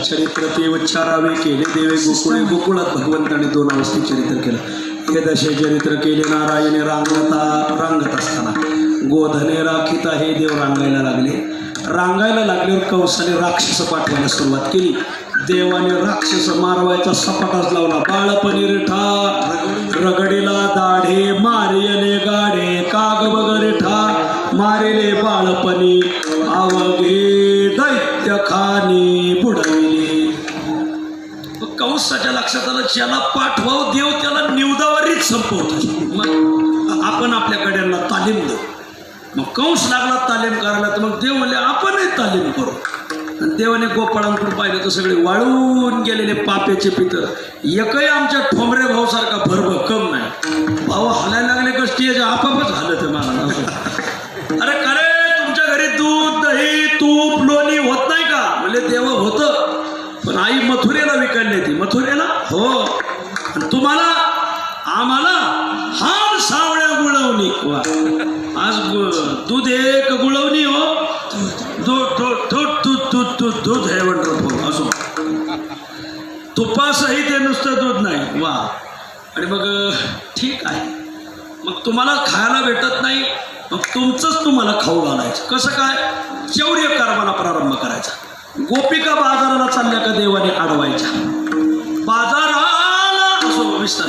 चरित्र ते उच्चारावे केले देवे गोकुळे गोकुळात भगवंताने 2 अवस्थेत चरित्र केलं. हे दशे चरित्र केले नारायणे रांगत असताना गोधने राखिता हे देव रांगायला लागले. रांगायला लागल्यावर कंसाने राक्षस पाठवायला सुरुवात केली. देवाने राक्षस मारवायचा सपाटाच लावला. बाळपणी रेठा रगडीला दाढे मारियले गाढे काग बगरे ठा मारिले बाळपणी आवघे दैत्य खानी बुडविले. कंसाच्या लक्षात आलं ज्याला पाठवाव देव त्याला निवदावरीच संपवतो. मग आपण आपल्या कड्यांना तालीम देऊ. मग कंस लागला तालीम करायला तर मग देव म्हणले आपणही तालीम करू. आणि देवाने गोपाळांकडून पाहिलं तर सगळे वाळून गेलेले पाप्याचे पितर एकही आमच्या ठोंबरे भाऊसारखा भरभक्कम नाही. भाऊ हालायला लागले का स्टेज आपापच हालत आहे मला. अरे खरे तुमच्या घरी दूध दही तूप लोणी होत नाही का? म्हणजे देव होतं पण आई मथुरेला विकायला ती मथुरेला हो. आणि तुम्हाला आम्हाला हार सावळ्या गुळवणी वा आज दूध एक गुळवणी हो दूध हे वंडरफुल असो तुपासही ते नुसतं दूध नाही वा. आणि मग ठीक आहे मग तुम्हाला खायला भेटत नाही मग तुमचंच तुम्हाला खाऊ घालायचं. कसं काय? चौर्य कर्माला प्रारंभ करायचा. गोपिका बाजाराला चालल्या का देवाने अडवायच्या. बाजाराला असो विस्तार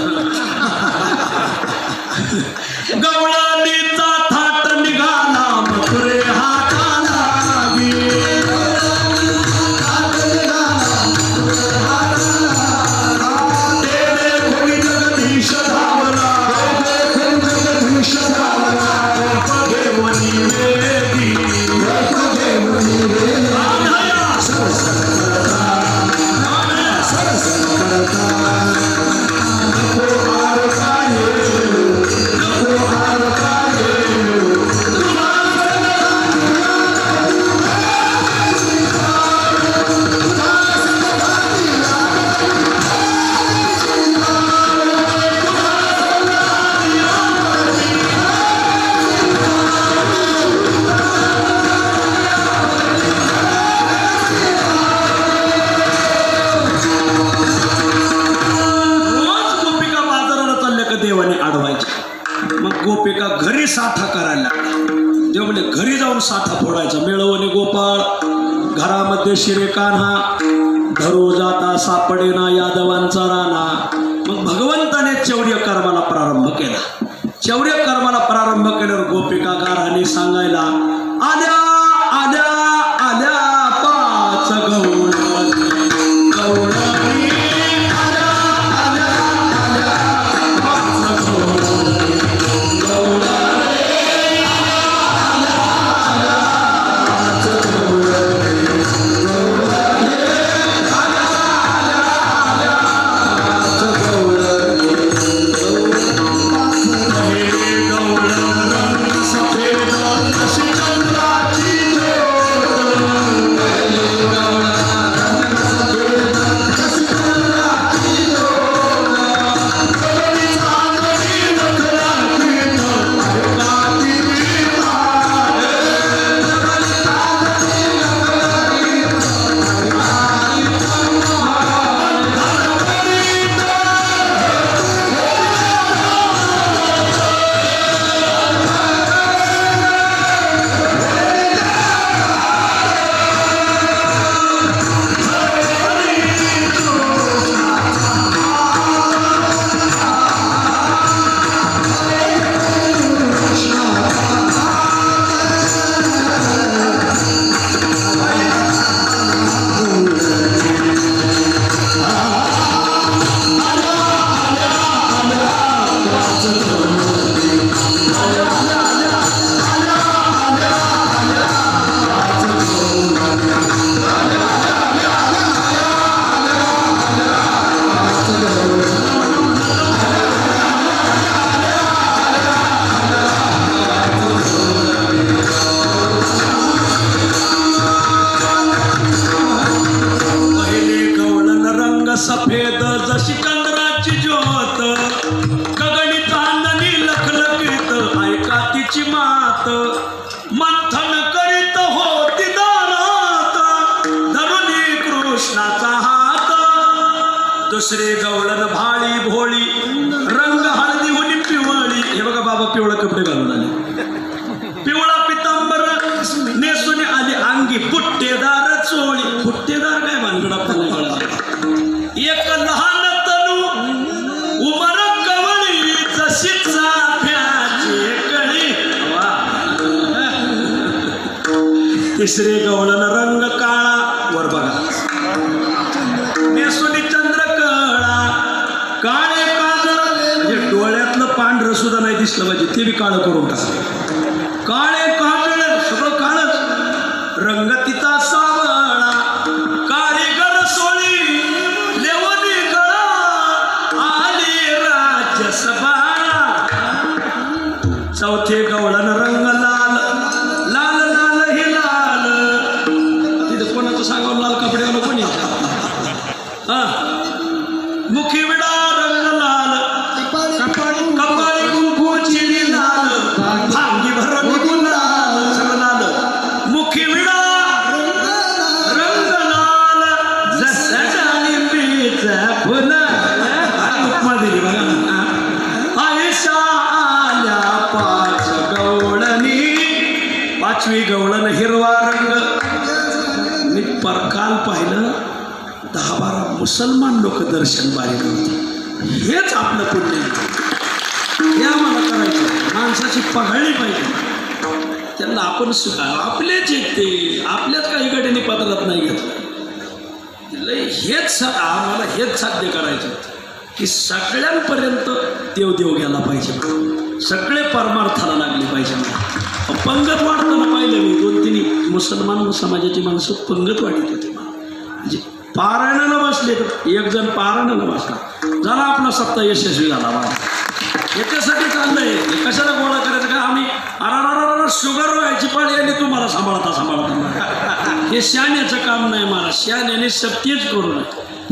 गवळणीचा थाट निघाला मथुरे हाताला जगदीश धावला जगदीश धावला देवनी वेदी गोपिका घरी साठा करायला लागला. देव म्हणजे घरी जाऊन साठा फोडायचा. मिळवणे गोपाळ घरामध्ये शिरे कान्हा धरू जाता सापडेना यादवांचा राणा. मग भगवंताने चौर्य कर्माला प्रारंभ केला. चौर्य कर्माला प्रारंभ केल्यावर गोपिका गाराने सांगायला आल्या आल्या आल्या 5 गवळणी रंग सफेद दुसरे गवळण भाळी भोळी रंग हळदी होली पिवळी. हे बघा बाबा पिवळा कपडे घालून आले, पिवळा पितांबर नेसून आली अंगी फुट्टेदार चोळी. फुट्टेदार काय भानगड आपल्याला कळलं. एक लहान तनू उमर कवळी जशी चाफ्याची कळी. तिसरे गवळण रंग काळा वर बघा नेसुनी चंद्रकळा काळे काजळ म्हणजे डोळ्यातलं पांढरं सुद्धा नाही दिसलं पाहिजे ते बी काळं करून टाकलं. काळे काजळ सगळं काळच रंग तिचा सावळा काळीगर सोळी लेवणी गळा आली राज्यसभा. चौथे गवळण रंग लाल लाल लाल हे लाल. तिथं कोणाचं सांगावं लाल कपड्यावर कोणी हा मुखी विडा रंग लाल कपाळी कुंकूची लाल भांगी भरून गुलाल सगळं लाल. मुखी विडा रंग लाल जसं लिंबीचं फुल. उपमा दिली बघा. आयुष्या आल्या पाच गवळणी पाचवी गवळण हिरवा रंग. मी परकाल पाहिलं 10-12 मुसलमान लोक दर्शन बाहेर होते. हेच आपलं पुण्य हे आम्हाला करायचं. माणसाची पघळणी पाहिजे त्यांना आपण सुद्धा आपलेच आहेत ते आपल्याच काही गड्यांनी पदरात नाही घेतलं. हेच आम्हाला हेच साध्य करायचं होतं की सगळ्यांपर्यंत देव गेला पाहिजे, सगळे परमार्थाला लागले पाहिजे. पंगत वाढताना पाहिलं मी 2-3 मुसलमान समाजाची माणसं पंगत वाढत होती. म्हणजे पारायणाला बसले तर एक जण पारायणाला बसला झाला आपला सप्ताह यशस्वी झाला. याच्यासाठी चाललंय कशाला गोळा करायचं का आम्ही अरा शुगर व्हायची पाळी आली तुम्हाला सांभाळता. हे शाण्याचं काम नाही. मला शाण्याने सत्तेच करू नये.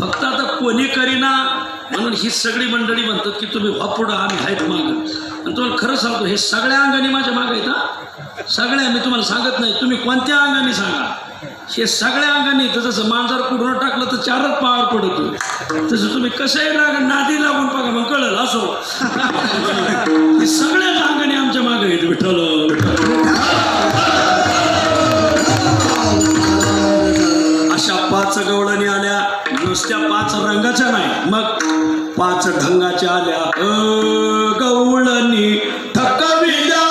फक्त आता कोणी करीना म्हणून ही सगळी मंडळी म्हणतात की तुम्ही व्हा पुढं आम्ही आहेत मागं. आणि तुम्हाला खरं सांगतो हे सगळ्या अंगाने माझ्या मागं आहेत. हा सगळ्या मी तुम्हाला सांगत नाही तुम्ही कोणत्या अंगाने सांगा. हे सगळ्या अंगाने तर जसं मांजर कुठून टाकलं तर 4च पावर पडतो तसं तुम्ही कसंही नादी लागून बघा मग कळलं असो. हे सगळ्याच अंगाने आमच्या मागे आहेत. विठ्ठल अशा 5 गवळणी आल्या नुसत्या 5 रंगाच्या नाही मग 5 ढंगाच्या आल्या. गवळणी थकविल्या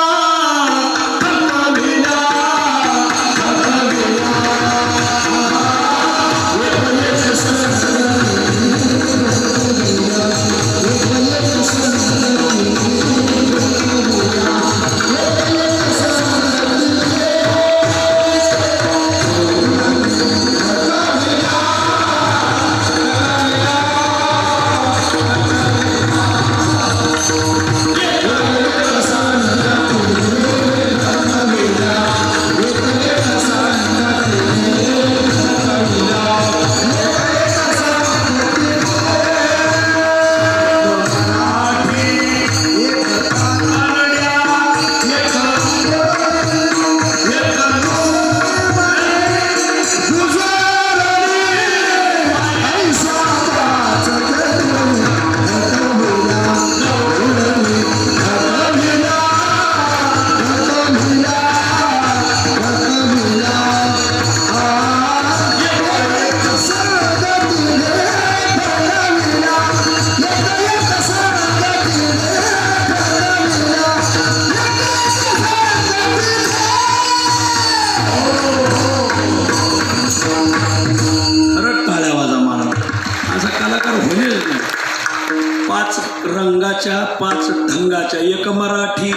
रंगाच्या 5 ढंगाच्या एक मराठी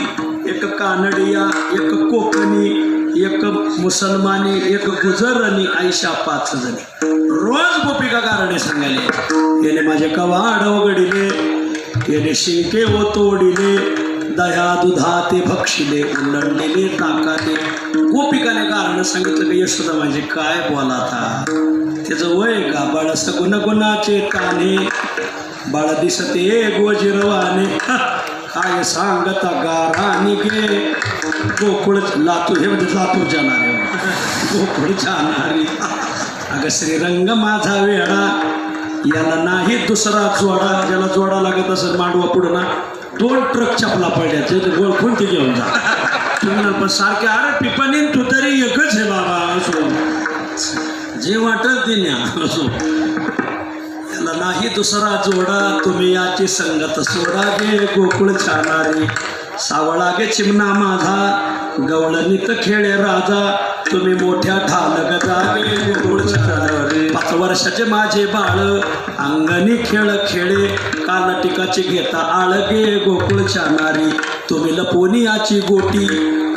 एक कानडिया एक कोकणी एक मुसलमानी एक गुजरणी आयशा 5 जणी रोज गोपिका कारणे सांगायले. गेले माझे कवाड उघडिले गेले शिंके व तोडिले दया दुधा ते भक्षिले उलंडलेले ताकाले. गोपिकाने कारण सांगितलं की यशोदा म्हणजे काय बोलाता त्याचं वय का बाळस गुणगुणाचे काने बाळ दिसते गोजिरवाने काय सांगता गारानी गे गोकुळ लातूर हे म्हणजे लातूर जाणारे गोकुळ जाणारी. अगं श्रीरंग माझा वेळा याला नाही दुसरा जोडा, ज्याला जोडा लागत असेल मांडवा पुढं ना 2 ट्रक चपला पडल्या ते ओळखून ते घेऊन जा. तुम्ही पण सारखे अरे पिपानी तू तरी एकच आहे बाबा असो जे वाटत ते न्या असो. याला नाही दुसरा जोडा तुम्ही याची संगत सोडा गे गोकुळ छानारे. सावळा गे चिमणा माझा गवळणीत खेळे राजा तुम्ही मोठ्या ढाल गजावे गोकुळ छानारे. 5 वर्षाचे माझे बाळ अंगणी खेळ खेळे काल टिकाची घेता आळगे गोकुळ छानारी. तुम्ही लपोनी याची गोटी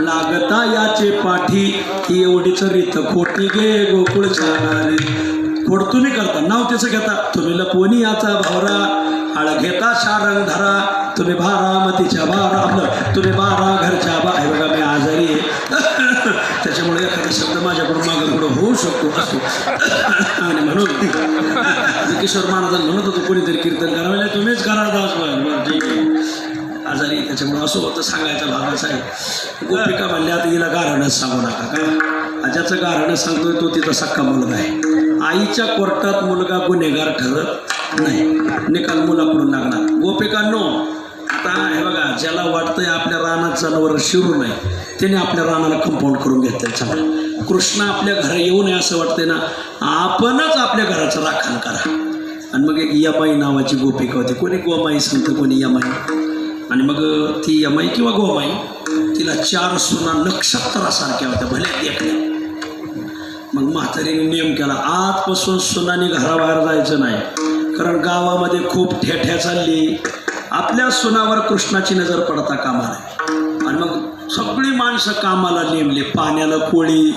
लागता याचे पाठी ही एवढीच रीत खोटी गे गोकुळ छानारी. खोड तुम्ही करता नाव त्याचं घेता तुम्ही लपवणी याचा भावरा आळ घेता शारंग धरा तुम्ही बारामतीच्या बारा आपलं तुम्ही 12 घरच्या हे बघा मी आजारी आहे त्याच्यामुळे एखादा शब्द माझ्याकडून मागं पुढं होऊ शकतो असतो. आणि म्हणून किशोर महाराजांना म्हणत होतो कोणीतरी कीर्तन करायला तुम्हीच करा दास बरं ठीक आहे आजारी त्याच्यामुळे असं होतं सांगायचं भागाचं आहे. गोपिका म्हणल्या आता हिला गारणच सांगू नका काय ज्याचं गारणं सांगतोय तो तिथं सक्का मुलगा आहे. आईच्या कोर्टात मुलगा गुन्हेगार ठरत नाही निकाल मुलाकडून लागणार. गोपिकांनो आता हे बघा ज्याला वाटतंय आपल्या रानात जनावर शिरू नाही त्याने आपल्या रानाला कंपाऊंड करून घेतलं चांगलं. कृष्ण आपल्या घरा येऊ नये असं वाटतंय ना आपणच आपल्या घराचं राखण करा. आणि मग एक यमाई नावाची गोपिका होती कोणी गोमाई सांगतं कोणी यमाई. आणि मग ती यमाई किंवा गोमाई तिला 4 सुना नक्षत्रासारख्या होत्या भल्या देखल्या. मग म्हातारीने नियम केला आजपासून सुनांनी घराबाहेर जायचं नाही कारण गावामध्ये खूप ठेठ्या चालली आपल्या सुनावर कृष्णाची नजर पडता कामा नये. आणि मग सगळी माणसं कामाला नेमले पाण्याला कोळी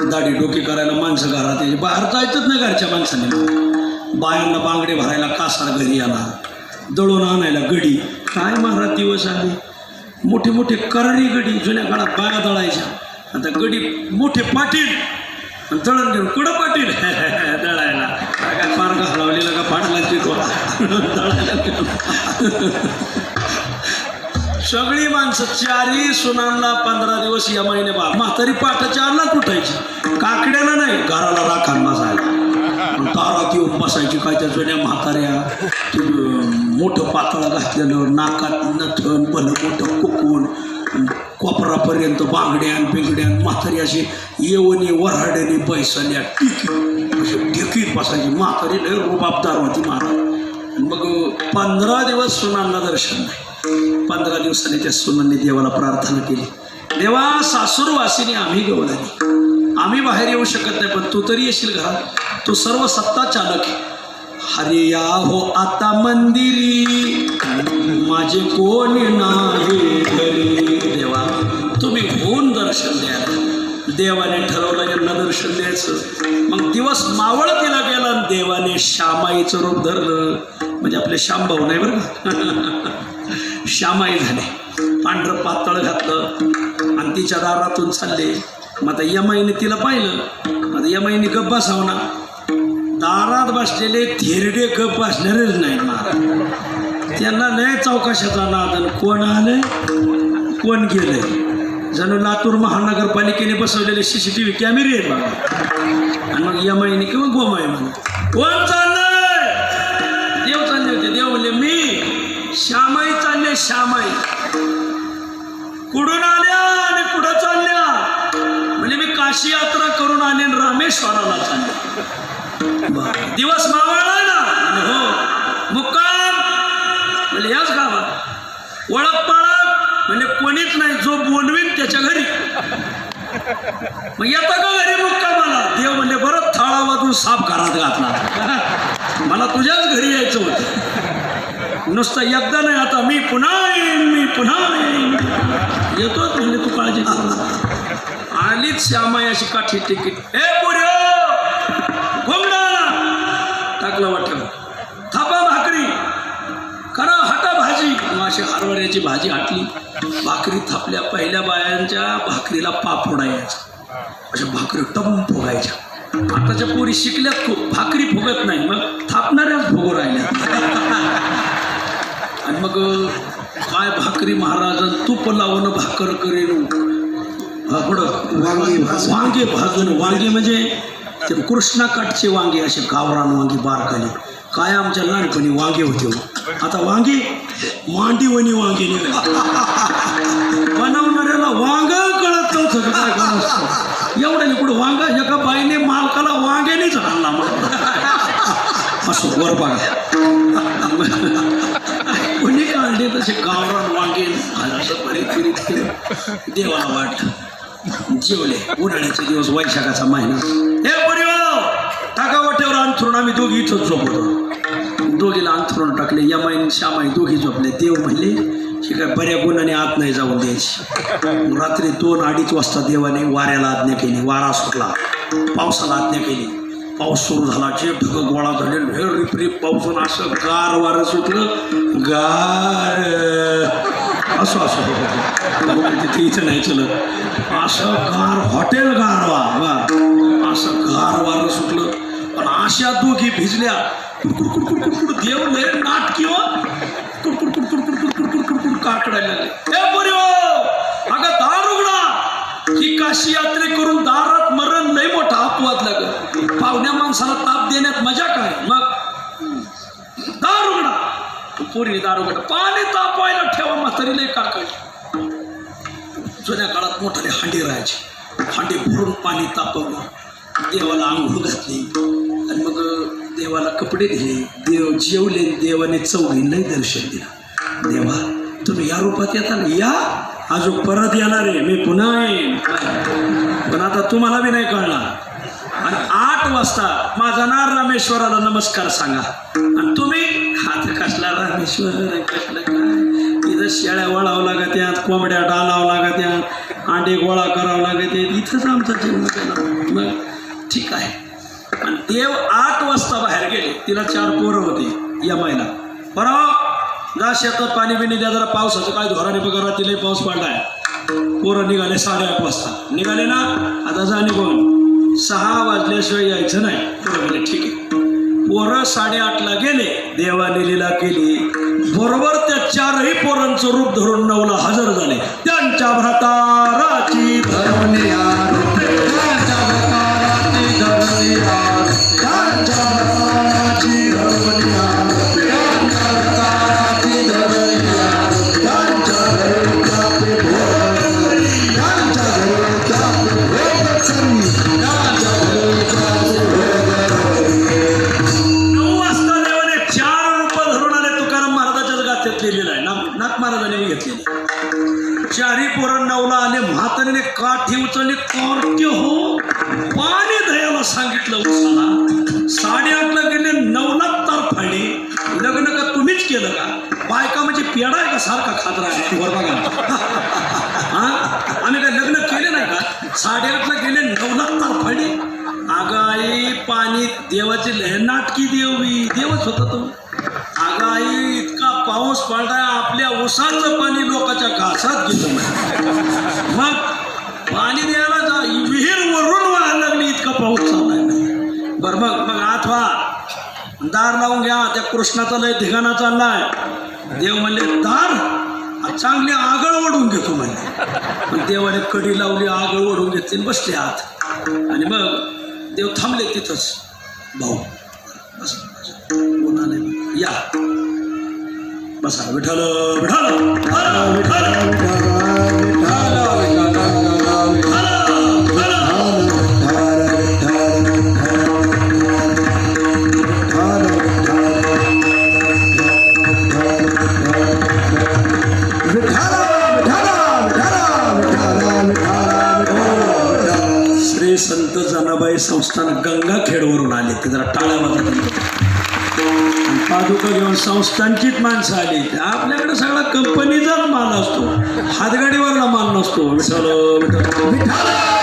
दाढी डोकी करायला माणसं घरात यायची बाहेर जायचंच नाही घरच्या माणसाने. बायांना बांगडे भरायला कासार घरी आला दळून आणायला गडी काय महाराज दिवस आले मोठे मोठे करारी गडी जुन्या काळात बाया दळायच्या आता गडी मोठे पाटील दळण घेऊन कुठं पाटील दळायला काय फार घालावलेला का पाटला तिथं दळायला. सगळी माणसं 4ही सुनांना 15 दिवस या महिने बा म्हातारी पाटाच्या अन्नात उठायची काकड्याला नाही घराला राखाण बसायला दारात येऊन बसायची काय त्या जुन्या म्हाताऱ्या मोठं पातळ घातलेलं नाकात नथन भलं मोठं कुकून कोपरापर्यंत बांगड्यान बिंगड्यान म्हातारी अशी येवणी वऱ्हाड्याने बैसल्या अशी ढेकीत बसायची म्हातारी लय रुबाबदार होती महाराज. आणि मग 15 दिवस सुनांना दर्शन नाही. 15 दिवसांनी त्या सुनांनी देवाला प्रार्थना केली देवा सासूरवासीने आम्ही गवळली आम्ही बाहेर येऊ शकत नाही पण तू तरी येशील घरात तू सर्व सत्ता चालक आहे. हरे या हो आता मंदिरी माझे कोणी नाही घरी. देवा तुम्ही होऊन दर्शन द्या. देवाने ठरवलं यांना दर्शन द्यायचं. मग दिवस मावळतीला गेला आणि देवाने श्यामाईचं रूप धरलं म्हणजे आपले श्यामभाऊ नाही बरं का श्यामाई झाले. पांढरं पातळ घातलं आणि तिच्या दारातून चालले. मग आता यमाईने तिला पाहिलं आता यमाईने गप्प बसावं ना दारात बसलेले थेरडे गप बसणारच नाही महाराज. त्यांना नाही चौकशाचा नाद कोण आले कोण गेले जणू लातूर महानगरपालिकेने बसवलेले CCTV कॅमेरे आहेत बघा. आणि मग यमाईने किंवा गोमाई म्हणा कोण चाललंय देव चालले होते. देव म्हणले मी श्यामाई चालले श्यामाई. कुठून आल्या आणि कुठं चालल्या म्हणजे मी काशी यात्रा करून आले रामेश्वराला चालले. दिवस मावळला ना हो मुक्काम म्हणजे याच गावात ओळख पाळख म्हणजे कोणीच नाही जो बोलवीन त्याच्या घरी. मग येता का घरी मुक्कामाला देव म्हणजे बरं थाळा वाजून साप घरात घातला मला तुझ्याच घरी यायचं होतं नुसतं एकदा नाही आता मी पुन्हा येईन येतोच म्हणजे तू काळजी आलीच श्यामाई अशी काठी टिकीट ए पुऱ्यो घोंगडा टाकला वाटलं थापा भाकरी करा हटा भाजी अशी हरभऱ्याची भाजी हाटली भाकरी थापल्या. पहिल्या बायांच्या भाकरीला पाप फोडायचा अशा भाकरी टम फुगायच्या. आताच्या पोरी शिकल्यात खूप भाकरी फुगत नाही मग थापणाऱ्याच फुगू राहिल्या. आणि मग काय भाकरी महाराजां तूप लावून भाकर करेन पुढं वांगे भाजून वांगे म्हणजे ते कृष्णाकाठचे वांगे असे गावरान वांगे बारकाली काय आमच्या लहानपणी वांगे होते हो. आता वांगे मांडीवणी वांगे बनवणाऱ्याला वांग कळत नव्हतं काय कळत एवढ्याने पुढे वांग एका बाईने मालकाला वांग्यानेच आणला असं वर बघा कोणी काढले तसे गावरान वांगे असं बरेच देवाला वाटलं जेवले उन्हाळ्याचे दिवस वैशाखाचा महिना हे परिवार टाका वाटेवर अंथरून आम्ही दोघी इथंच झोपतो दोघीला अंथरून टाकले यमाईन श्यामाई दोघी झोपले देव म्हणले हे काय बऱ्या गुणाने आत नाही जाऊन द्यायची रात्री 2-2:30 वाजता देवाने वाऱ्याला आज्ञा केली वारा सुटला पावसाला आज्ञा केली पाऊस सुरू झाला जे ढग गोळा झाले रिप रिप पाऊसून असं गार वारं सुटलं गार असं असं तिथे इथं नाही चलत असं गार हॉटेल गारवा असं गार वारं सुटलं पण अशा दोघी भिजल्या कुडकुड देव लय नाटकी हो कुडकुड काकडायला लागले ए बरी हो अगं दार उघडा ही काशी यात्रे करून दारात मरण लय मोठा अपवाद लागत पाहुण्या माणसाला ताप देण्यात मजा काय मग दार उघडा पोरी दार उघडा पाणी तापवायला ठेवा म्हातारी लय काकाची जुन्या काळात मोठाले हांडी राहायचे हांडी भरून पाणी तापवलं देवाला आंघोळ घातली आणि मग देवाला कपडे दिले देव जेवले देवाने चौघींनाही दर्शन दिलं देवा तुम्ही या रूपात येता या अजून परत येणार आहे मी पुन्हा येईन पण आता तुम्हाला बी नाही कळणार आणि 8 वाजता माझा ना रामेश्वराला नमस्कार सांगा आणि तुम्ही हात कसला रामेश्वर कसला काय इथं शेळ्या वळावं लागत यात कोंबड्या डालावं लागत यात अंडे गोळा करावं लागत इथंच आमचं जेवण केलं मग ठीक आहे आणि देव 8 वाजता बाहेर गेले तिला 4 पोरं होती यमाईला बरं जा शेतात पाणी बिणी द्या जरा पावसाचं काय धोराने बघा तिला पाऊस पडलाय पोरं निघाले 8:30 वाजता निघाले ना आता जा निघून 6 वाजल्याशिवाय यायचं नाही पोरं गेले ठीक आहे पोरं 8:30ला गेले देवाने लीला केली बरोबर त्या 4ही पोरांचं रूप धरून 9ला हजर झाले त्यांच्या भ्राताराची धरणी चारी पोरं 9ला आले म्हातारीने काठी उचलली कार्ट्य हो पाणी दयाला सांगितलं उसाला 8:30ला गेले 9ला तर फाडी लग्न का तुम्हीच केलं का बायका म्हणजे पेडा आहे का सारखा खात राहिला वर बघा हा आम्ही काय लग्न केले नाही का 8:30ला गेले 9ला तर फाडी आगाई पाणी देवाची लय नाटकी देवच होता तो आगाई इतका पाऊस पडलाय आपल्या उसाचं पाणी लोकांच्या घासात गेलं मग पाणी द्यायला जा विहीर वरून व्हायला लागली इतका पाऊस चाललाय बरं मग आत व्हा दार लावून घ्या त्या कृष्णाचा लय धिगाणा चाललाय देव म्हणले दार चांगली आगळ ओढून घेतो म्हणले पण देवाने कडी लावली आगळ ओढून घेतली बसले आत आणि मग देव थांबले तिथंच भाऊ बस या बसा विठ्ठल विठ्ठल विठ्ठल श्री संत जनाबाई संस्थान गंगाखेडवरून आले ते जरा टाळ्या वाजत पादुका घेऊन संस्थांचीच माणसं आली आपल्याकडे सगळा कंपनीचाच माल असतो हातगाडीवरला माल नसतो विठ्ठल विठ्ठल